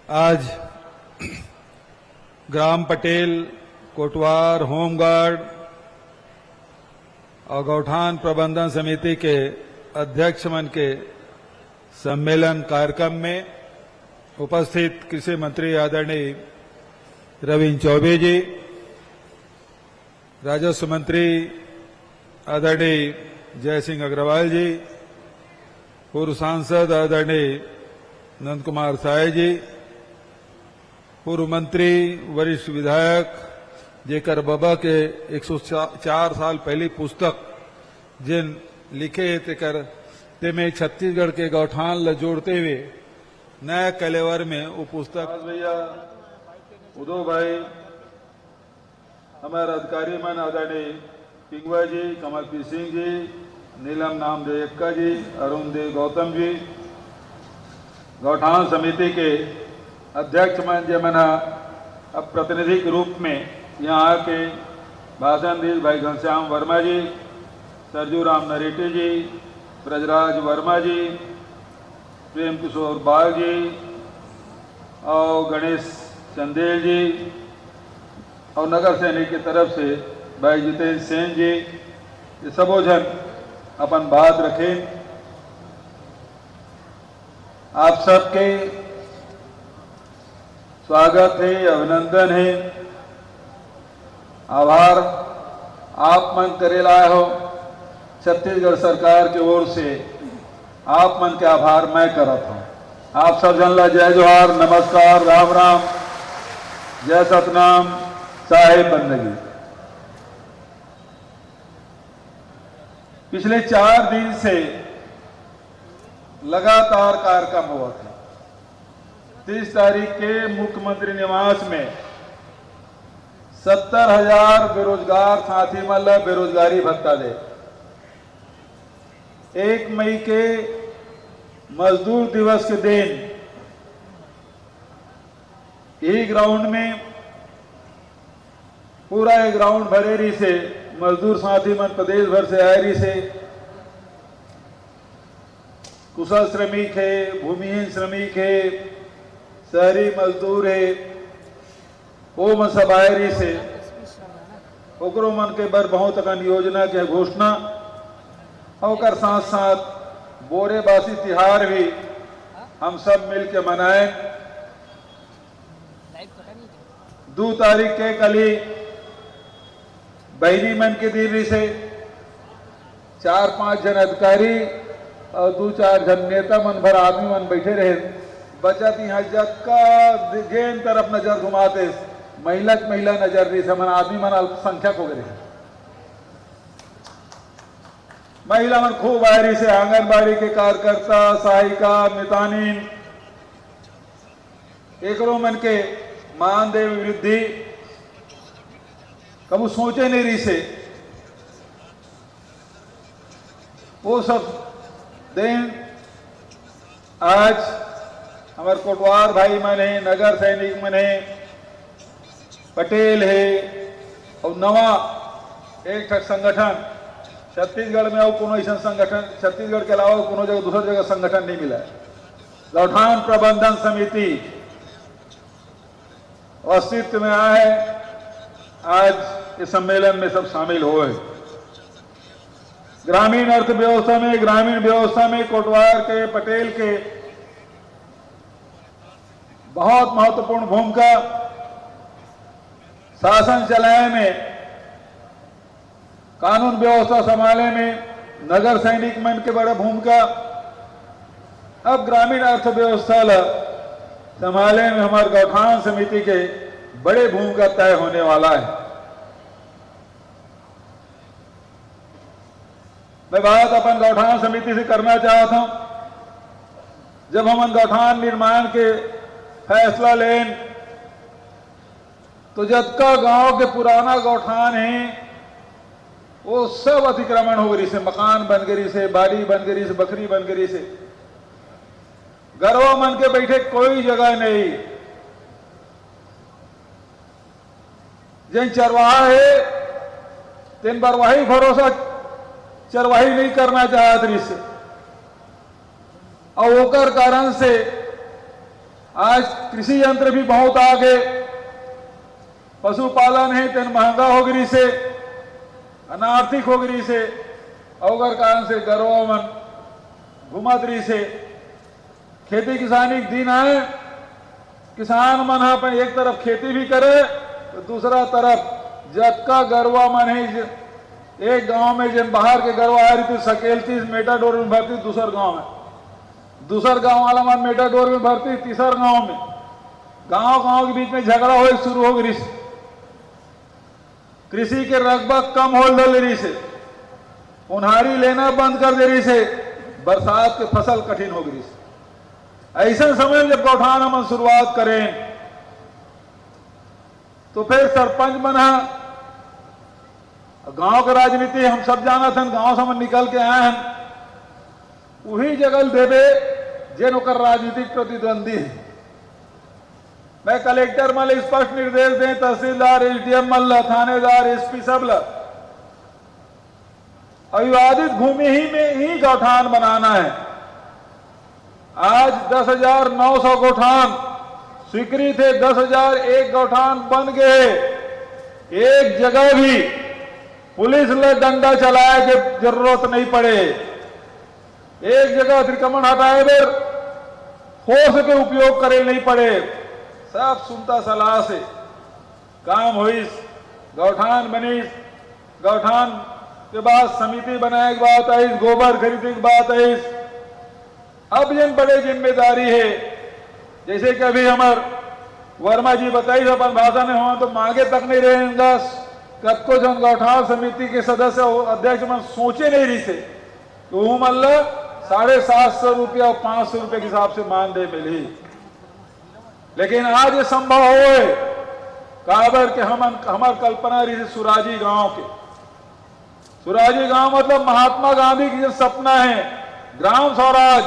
आज ग्राम पटेल, कोटवार, होमगार्ड और गौठान प्रबंधन समिति के अध्यक्ष मन के सम्मेलन कार्यक्रम में उपस्थित कृषि मंत्री आदरणीय रविन्द्र चौबे जी, राजस्व मंत्री आदरणीय जय सिंह अग्रवाल जी, पूर्व सांसद आदरणीय नंद कुमार साय जी, पूर्व मंत्री वरिष्ठ विधायक जेकर बाबा के 104 साल पहली पुस्तक जिन लिखे तेकर तेमें छत्तीसगढ़ के गौठान ला जोड़ते हुए नया कलेवर में वो पुस्तक भैया उदो भाई, हमारे अधिकारी मन आदरणीय पिंगवा जी, कमलप्रीत सिंह जी, नीलम नामदेव एक्का जी, अरुण देव गौतम जी, गौठान समिति के अध्यक्ष मन जे मना अब प्रतिनिधि के रूप में यहाँ आके भाषण दी भाई घनश्याम वर्मा जी, सरजू राम नरेटी जी, ब्रजराज वर्मा जी, प्रेम किशोर बाग जी और गणेश चंदेल जी और नगर सैनिक की तरफ से भाई जितेंद्र सेन जी, ये सबो जन अपन बात रखें। आप सबके स्वागत है, अभिनंदन है, आभार आप मन करे लाए हो। छत्तीसगढ़ सरकार की ओर से आप मन के आभार मैं करत हूं। आप सब जन ला जय जोहार, नमस्कार, राम राम, जय सतनाम, साहेब बंदगी। पिछले 4 दिन से लगातार कार्यक्रम हुआ था। 30 तारीख के मुख्यमंत्री निवास में 70,000 बेरोजगार साथी मन ला बेरोजगारी भत्ता दे। 1 मई के मजदूर दिवस के दिन यही ग्राउंड में पूरा एक ग्राउंड भरे रही से मजदूर साथी मन प्रदेश भर से आए रही से, कुशल श्रमिक है, भूमिहीन श्रमिक है, शहरी मजदूर है, वो मन सब आए रही से ओकरो मन के बर बहुत अकन योजना के घोषणा और साथ साथ बोरेबासी तिहार भी हम सब मिल के मनाए। 2 तारीख के कली बहनी मन के दिन से 4-5 जन अधिकारी और 2-4 जन नेता मन भर आदमी मन बैठे रहे। बचत यहाँ जग का जेन तरफ नजर घुमाते महिला नजर रही से मन आदमी मन अल्पसंख्यक हो गए। महिला मन खूब आ रही से, आंगनबाड़ी के कार्यकर्ता, सहायिका, मितानीन, एकरो मन के मानदेय वृद्धि कबू सोचे नहीं रही से वो सब दिन आज हमारे कोटवार भाई मन है, नगर सैनिक मन है, पटेल है और नवा एक संगठन छत्तीसगढ़ में और कोनो ऐसा संगठन छत्तीसगढ़ के अलावा कोनो जगह दूसरा जगह संगठन नहीं मिला। गौठान प्रबंधन समिति अस्तित्व में आया है। आज इस सम्मेलन में सब शामिल हुए। ग्रामीण अर्थव्यवस्था में, ग्रामीण व्यवस्था में कोटवार के, पटेल के बहुत महत्वपूर्ण भूमिका, शासन चलाने में, कानून व्यवस्था संभालने में नगर सैनिक मन के बड़ा भूमिका। अब ग्रामीण अर्थव्यवस्था संभालने में हमारे गौठान समिति के बड़े भूमिका तय होने वाला है। मैं बात अपन गौठान समिति से करना चाहता हूं। जब हम गौठान निर्माण के फैसला लें तो जतका गांव के पुराना गौठान है वो सब अतिक्रमण हो गई से, मकान बन गई से, बाड़ी बन गई से, बकरी बन गई से, गरवा मन के बैठे कोई जगह नहीं। जिन चरवाहा है तीन बरवाही भरोसा चरवाही नहीं करना चाहत रही से और ओकर कारण से आज कृषि यंत्र भी बहुत आगे, पशुपालन है तेन महंगा हो गई से, अनार्थिक हो गई से, अवगर कारण से गरवा मन घुमत रही से। खेती किसानी के दिन आए, किसान मन अपन एक तरफ खेती भी करे तो दूसरा तरफ जतका गरवा मन है, एक गांव में जन बाहर के गरवा आ रही थी सकेलती मेटाडोर में भरती, दूसर गांव में, दूसर गांव वाला मन मेटाडोर में भरती, तीसर गांव में, गांव गांव के बीच में झगड़ा हो शुरू हो गई। कृषि के रकबा कम हो रही से, उन्हारी लेना बंद कर दे रही से, बरसात के फसल कठिन हो गई। ऐसा समय में जब गौठान हम शुरुआत करें तो फिर सरपंच बना, गांव का राजनीति हम सब जाना था, गांव से हम निकल के आए हैं, वही जगह देवे जे नौकर राजनीतिक प्रतिद्वंदी है। मैं कलेक्टर मल स्पष्ट निर्देश दें, तहसीलदार, एसडीएम मल, थानेदार, एसपी सब अविवादित भूमि ही में ही गौठान बनाना है। आज 10,900 गौठान स्वीकृत है, 10,001 गौठान बन गए। एक जगह भी पुलिस ने डंडा चलाए के जरूरत नहीं पड़े, एक जगह अतिक्रमण हटाए फिर फोर्स के उपयोग करे नहीं पड़े, सब सुनता सलाह से काम हुई। गौठान बनी, गौठान के बाद समिति बनाए की बात आई, गोबर खरीदने की बात आई। अब जिन बड़े जिम्मेदारी है, जैसे कि अभी हमार वर्मा जी बताई अपन भाषा में हुआ तो मांगे तक नहीं रहेगा, कब को जन गौठान समिति के सदस्य अध्यक्ष मन सोचे नहीं रही से तो वो मतलब 750 रुपया और 500 रुपये के हिसाब से मानदेय मिली। लेकिन आज ये संभव हो काबर के हमार कल्पना रही सुराजी गांव के, सुराजी गांव मतलब महात्मा गांधी की जो सपना है ग्राम स्वराज,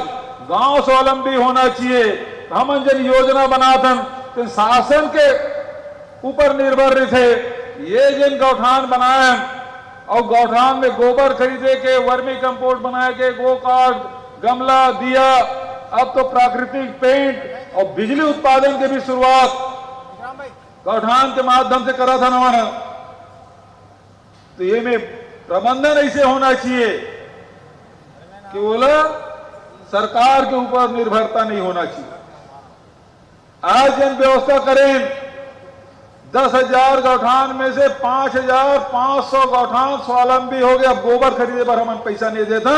गांव स्वावलंबी होना चाहिए। हम जन योजना बनाते तो शासन के ऊपर निर्भर रहे थे। ये जिन गौठान बनाए और गौठान में गोबर खरीदे के, वर्मी कंपोस्ट बनाए के, गो कार्ड, गमला दिया, अब तो प्राकृतिक पेंट और बिजली उत्पादन की भी शुरुआत गौठान के माध्यम से करा था नवाना। तो ये में प्रबंधन ऐसे होना चाहिए कि बोला सरकार के ऊपर निर्भरता नहीं होना चाहिए। आज जिन व्यवस्था करें 10,000 गौठान में से 5,500 गौठान स्वावलंबी हो गया। गोबर खरीदे पर हम पैसा नहीं देता,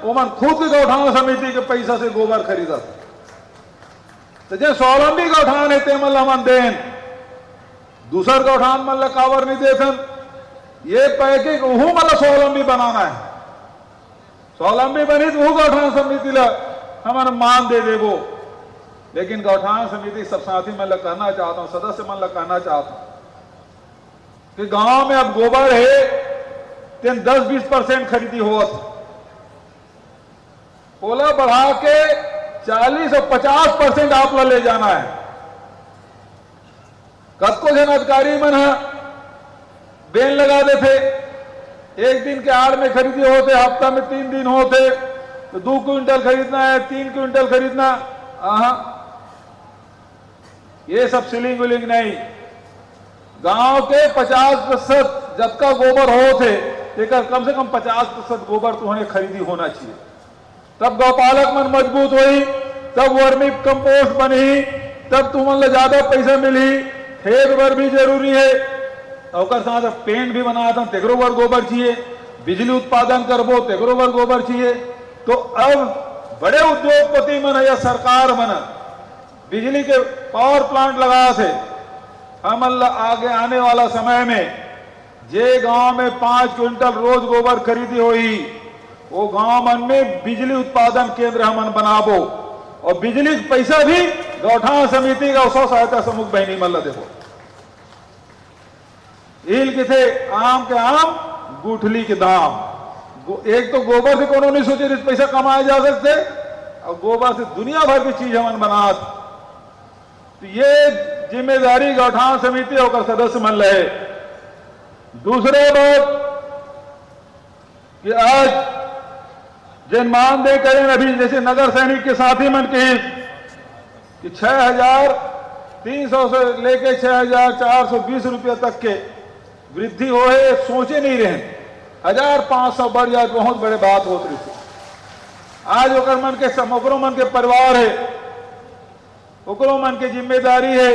वो मन खुद के गौठान समिति के पैसा से गोबर खरीदा। तो जो स्वावलंबी गौठान है ते मन देन, दूसर गौठान मन कावर नहीं देथन। ये पैके वो मतलब स्वावलंबी बनाना है, स्वावलंबी बनी तो वो गौठान समिति ला हमारा मान दे देवो। लेकिन गौठान समिति सब साथी मन कहना चाहता हूं, सदस्य मन कहना चाहता हूं कि गांव में अब गोबर है तेन 10-20% खरीदी होत, ओला बढ़ा के 40 और 50% आप ला ले जाना है। कतको जन अधिकारी मन बेन लगा देते, एक दिन के आड़ में खरीदी होते, हफ्ता में 3 दिन होते, तो 2 क्विंटल खरीदना है, 3 क्विंटल खरीदना। ये सब सीलिंग विलिंग नहीं। गांव के 50% जब का गोबर हो थे, कम से कम 50% गोबर तुम्हें खरीदी होना चाहिए। तब गौपालक मन मजबूत हुई, तब वर्मी कंपोस्ट बनी, तब तुम्हें ज्यादा पैसा मिली। खेत भर भी जरूरी है, और साथ पेंट भी बनाया था, तेगरो वर गोबर चाहिए। बिजली उत्पादन करबो तेगरो वर गोबर चाहिए। तो अब बड़े उद्योगपति मन या सरकार मन बिजली के पावर प्लांट लगा थे। हम आगे आने वाला समय में जे गांव में 5 क्विंटल रोज गोबर खरीदी हुई, वो गांव मन में बिजली उत्पादन केंद्र हमन बनाबो, और बिजली पैसा भी गौठान समिति का स्व सहायता समूह बहनी मन देवो। इल के थे आम के आम, गुठली के दाम। एक तो गोबर से कोनो नहीं सोचे पैसा कमाए जा सकते, और गोबर से दुनिया भर की चीज हमन बनात। तो ये जिम्मेदारी गौठान समिति और सदस्य मन रहे। दूसरे बात कि आज जिन मानदेय करें, अभी जैसे नगर सैनिक के साथी मन के कि 6,300 से लेके 6,420 रुपये तक के वृद्धि हो है, सोचे नहीं रहे। 1,500 बढ़ जाए बहुत बड़े बात होत रही थी। आज ओकर मन के ओकरो मन के परिवार है, ओकरो मन के जिम्मेदारी है।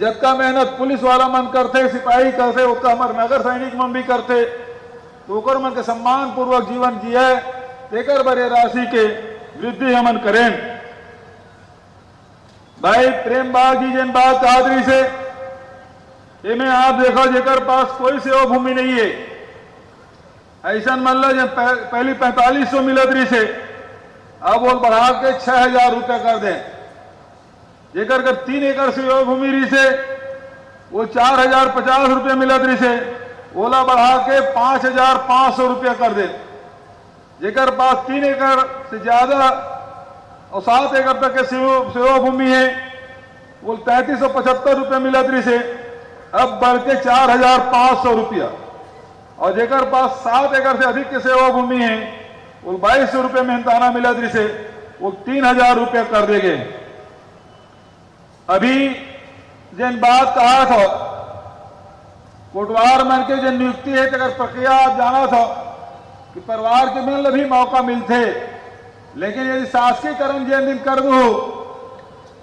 जतका मेहनत पुलिस वाला मन करते, सिपाही करते, उतना हमारे नगर सैनिक मन भी करते, तो ओकर मन के सम्मान पूर्वक जीवन जिए, तेकर बड़े राशि के वृद्धि हमन करें। भाई प्रेम बाग जी जिन बात आदरी से इमें आप देखो जेकर पास कोई सेवा भूमि नहीं है, ऐसा मान लो जब पहली 4500 मिलत रही से, अब वो बढ़ा के 6,000 रुपया कर दें। जेकर कर 3 एकड़ सेवा भूमि रही से वो 4,050 रुपये मिलत रही से, ओला बढ़ा के 5,500 रुपया कर दे। जेकर पास 3 एकड़ से ज्यादा और 7 एकड़ तक के सेवा भूमि है, वो 3,375 रुपये मिलत रही से, अब बढ़ के 4,500 रुपया। और जेकर पास 7 एकड़ से अधिक के सेवा भूमि है, वो 2,200 रुपये मेहनताना मिलत रही से, वो 3,000 रुपया कर देंगे। अभी जिन बात कहा था कोटवार मन के जिन नियुक्ति है, अगर प्रक्रिया आप जाना था कि परिवार के मिलने भी मौका मिलते, लेकिन यदि शासकीकरण जिन दिन कर दू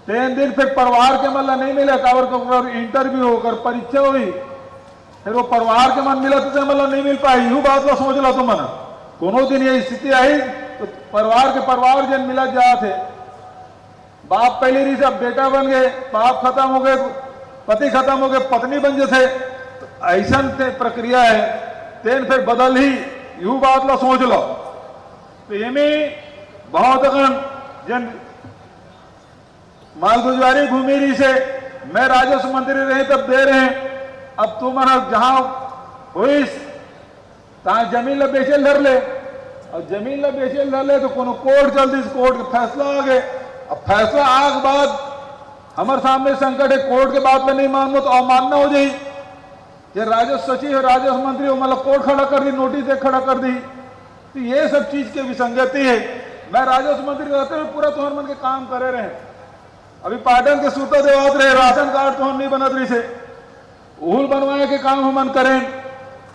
तीन दिन फिर परिवार के मन नहीं मिले, काबर इंटरव्यू होकर परीक्षा हुई, फिर वो परिवार के मन मिला तो मतलब नहीं मिल पाई। यू बात लो सोच लो तो मन कोनो दिन ये स्थिति आई तो परिवार जिन मिला जा थे, बाप पहले रही से अब बेटा बन गए, बाप खत्म हो गए, पति खत्म हो गए, पत्नी बन जाते, तो ऐसा प्रक्रिया है। तेन फिर बदल ही यू बात लो सोच लो। तो ये बहुत जन मालगुजारी भूमि रही से मैं राजस्व मंत्री रहे तब दे रहे हैं, अब तुम जहां हुई जमीन ला बेचे धर ले, और जमीन ला बेचे धर ले तो कोनो कोर्ट चलती, कोर्ट का फैसला आ गए। अब फैसला आग बाद हमारे सामने संकट है, कोर्ट के बात में नहीं मानो तो अवमानना हो जाए। ये राजस्व सचिव राजस्व मंत्री हो मतलब कोर्ट खड़ा कर दी, नोटिस दे खड़ा कर दी, तो ये सब चीज की विसंगति है। मैं राजस्व मंत्री रहते हुए पूरा तोहर मन के काम करे रहे। अभी पाटन के सूत्र देवात रहे, राशन कार्ड तोहर नहीं बनत रही से, उहुल बनवाए के काम हम करें।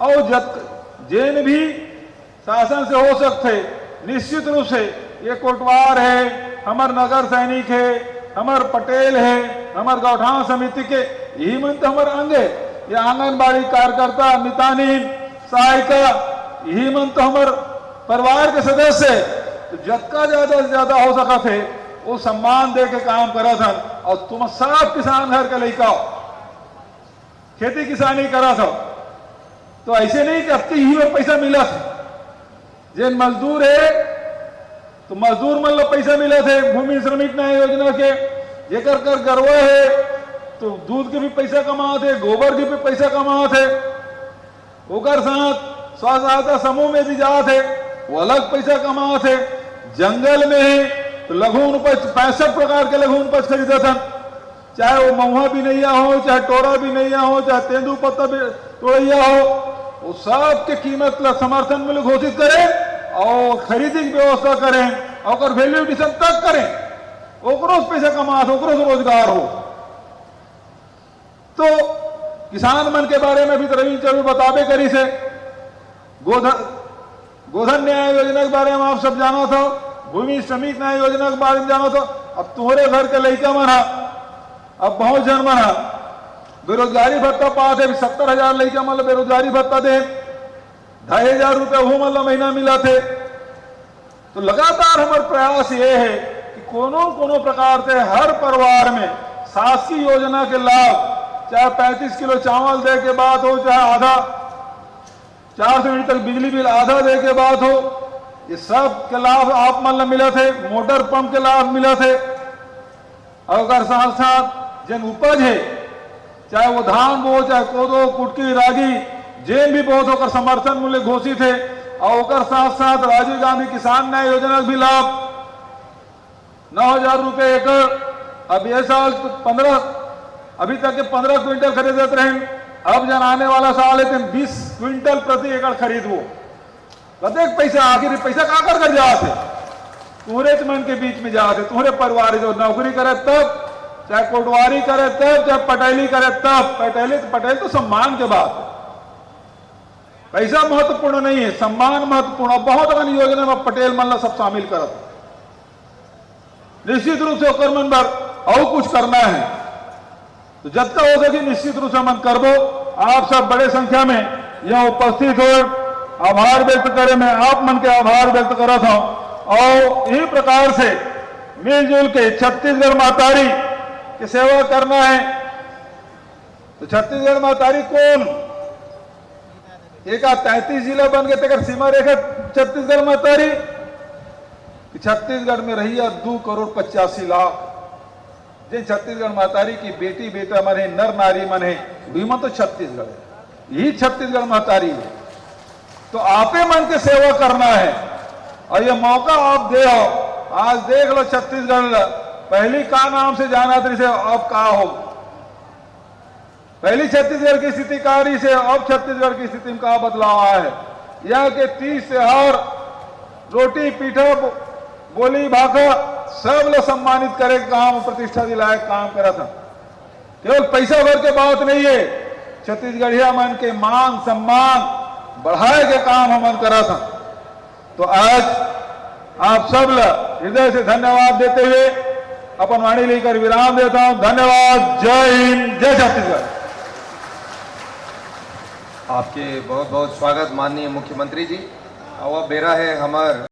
और जिन भी शासन से हो सकते निश्चित रूप से ये कोटवार है, हमार नगर सैनिक है, हमार पटेल है, हमार गौठान समिति के यही मन तो हमारे अंग है। ये आंगनबाड़ी कार्यकर्ता, मितानीन, सहायिका, यही मन तो हमारे परिवार के सदस्य है। तो जतका ज्यादा से ज्यादा हो सका थे वो सम्मान दे के काम करा था। और तुम सब किसान घर के लड़का खेती किसानी करा था, तो ऐसे नहीं कि अब ही में पैसा मिला था। जिन मजदूर है तो मजदूर मन लो पैसा मिले थे भूमि श्रमिक न्याय योजना के, जेकर कर गरवा है तो दूध के भी पैसा कमा थे, गोबर के भी पैसा कमा थे, ओकर साथ स्व सहायता समूह में भी जा थे, वो अलग पैसा कमा थे। जंगल में है तो लघु उपज 65 प्रकार के लघु उपज खरीदा था, चाहे वो महुआ भी नहीं हो, चाहे टोरा भी नहीं हो, चाहे तेंदू पत्ता भी तोड़ैया हो, वो सब के कीमत समर्थन मूल्य घोषित करें और खरीदी की व्यवस्था करें और वैल्यू एडिशन तक करें, ओकरो से पैसा कमा, ओकरो से रोजगार हो। तो किसान मन के बारे में भी रविंद्र चौबे बताबे करी से, गोधन न्याय योजना के बारे में आप सब जाना था, भूमि श्रमिक न्याय योजना के बारे में जाना था। अब तुम्हारे घर के लड़का मना, अब बहुत जन मना बेरोजगारी भत्ता पाते, 70,000 लड़का मतलब बेरोजगारी भत्ता दे, 2,500 रुपये वो मतलब महीना मिला थे। तो लगातार हमारे प्रयास ये है कि कोनो प्रकार से हर परिवार में शासकीय योजना के लाभ, चाहे 35 किलो चावल दे के बात हो, चाहे आधा 400 यूनिट तक बिजली बिल आधा दे के बात हो, ये सब के लाभ आप मतलब मिला थे। मोटर पंप के लाभ मिला थे। और साथ साथ जिन उपज है, चाहे वो धान बो, चाहे कोदो, कुटकी, रागी, जेन भी बहुत होकर समर्थन मूल्य घोषित है। और साथ साथ राजीव गांधी किसान न्याय योजना भी लाभ 9,000 रुपये एकड़। अब ये साल 15, अभी तक के 15 क्विंटल खरीदते रहे, अब जन आने वाला साल है 20 क्विंटल प्रति एकड़ खरीद वो। प्रत्येक पैसा आखिर पैसा कहाँ कर जाते, तुहरे मन के बीच में जाते, तुहरे परिवार जो नौकरी करे तब, चाहे कोटवारी करे तब, चाहे पटेली करे तब। पटेल तो सम्मान के बात है, पैसा महत्वपूर्ण नहीं है, सम्मान महत्वपूर्ण। बहुत अगन योजना में पटेल मन सब शामिल करत, निश्चित रूप से ओकर मन पर और कुछ करना है तो जब तक हो सके निश्चित रूप से मन करबो। आप सब बड़े संख्या में यहाँ उपस्थित हो, आभार व्यक्त करे, मैं आप मन के आभार व्यक्त करत हूं। और इसी प्रकार से मिलजुल के छत्तीसगढ़ महतारी की सेवा करना है। तो छत्तीसगढ़ महतारी कौन एक 33 जिला बन गए तेकर सीमा रेखा छत्तीसगढ़ महतारी। छत्तीसगढ़ में रही 2,85,00,000 जिन छत्तीसगढ़ महतारी की बेटी बेटा मन है, नर नारी मन है, बीमा तो छत्तीसगढ़ है, यही छत्तीसगढ़ महतारी है। तो आपे मन के सेवा करना है और ये मौका आप दे हो। आज देख लो छत्तीसगढ़ पहली का नाम से जाना था, से अब का हो। पहली छत्तीसगढ़ की स्थिति कारी से अब छत्तीसगढ़ की स्थिति में का बदलाव आया है। यहाँ के 30 त्योहार रोटी पीठा बोली भाखा सब लोग सम्मानित करे काम, प्रतिष्ठा दिलाए काम करा था। केवल पैसा भर के बात नहीं है, छत्तीसगढ़िया मन के मान सम्मान बढ़ाए के काम हमन करा था। तो आज आप सब हृदय से धन्यवाद देते हुए अपन वाणी लेकर विराम देता हूं। धन्यवाद। जय हिंद, जय छत्तीसगढ़। आपके बहुत बहुत स्वागत माननीय मुख्यमंत्री जी। अब बेरा है हमार